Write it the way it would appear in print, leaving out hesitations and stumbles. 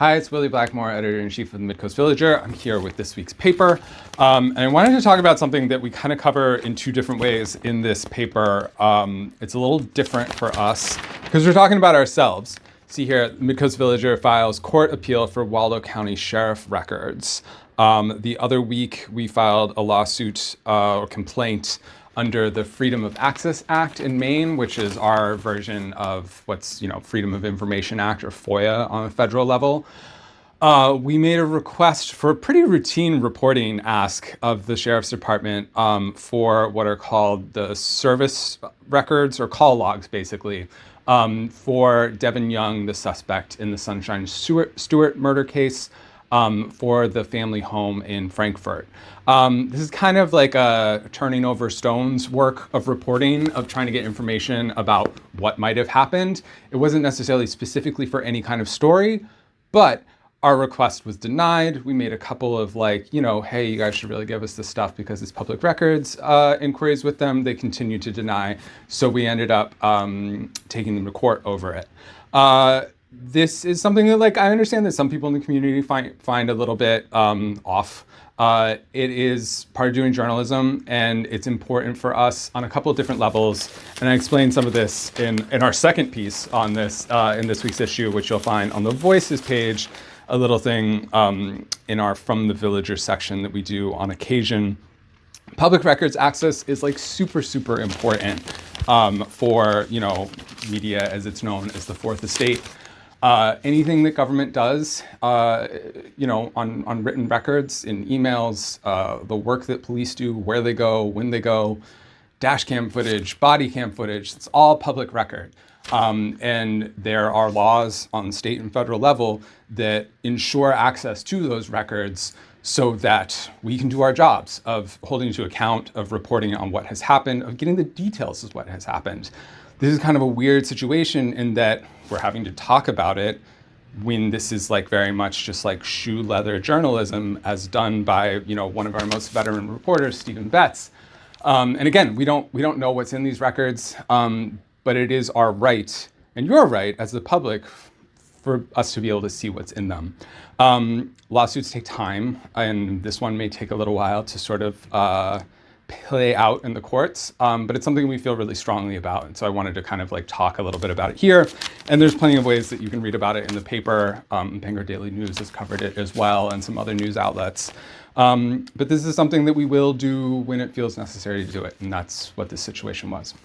Hi, it's Willy Blackmore, editor-in-chief of the Midcoast Villager. I'm here with this week's paper. And I wanted to talk about something that we kind of cover in two different ways in this paper. It's a little different for us because we're talking about ourselves. See here, Midcoast Villager files court appeal for Waldo County Sheriff records. The other week, we filed a lawsuit or complaint under the Freedom of Access Act in Maine, which is our version of what's, Freedom of Information Act or FOIA on a federal level. We made a request for a pretty routine reporting ask of the Sheriff's Department for what are called the service records or call logs, basically, for Devin Young, the suspect in the Sunshine Stewart murder case, for the family home in Frankfurt. This is kind of like a turning over stones work of reporting, of trying to get information about what might have happened. It wasn't necessarily specifically for any kind of story, but our request was denied. We made a couple of hey, you guys should really give us this stuff because it's public records inquiries with them. They continued to deny. So we ended up taking them to court over it. This is something that I understand that some people in the community find a little bit off. It is part of doing journalism, and it's important for us on a couple of different levels. And I explained some of this in our second piece on this in this week's issue, which you'll find on the Voices page, a little thing in our From the Villager section that we do on occasion. Public records access is super, super important for media, as it's known as the Fourth Estate. Anything that government does, on written records, in emails, the work that police do, where they go, when they go, dash cam footage, body cam footage, it's all public record. And there are laws on state and federal level that ensure access to those records so that we can do our jobs of holding to account, of reporting on what has happened, of getting the details of what has happened. This is kind of a weird situation in that we're having to talk about it when this is very much just shoe leather journalism as done by, one of our most veteran reporters, Stephen Betts. And again, we don't know what's in these records, but it is our right and your right as the public for us to be able to see what's in them. Lawsuits take time, and this one may take a little while to sort of play out in the courts, but it's something we feel really strongly about. And so I wanted to kind of talk a little bit about it here. And there's plenty of ways that you can read about it in the paper. Bangor Daily News has covered it as well, and some other news outlets. But this is something that we will do when it feels necessary to do it. And that's what this situation was.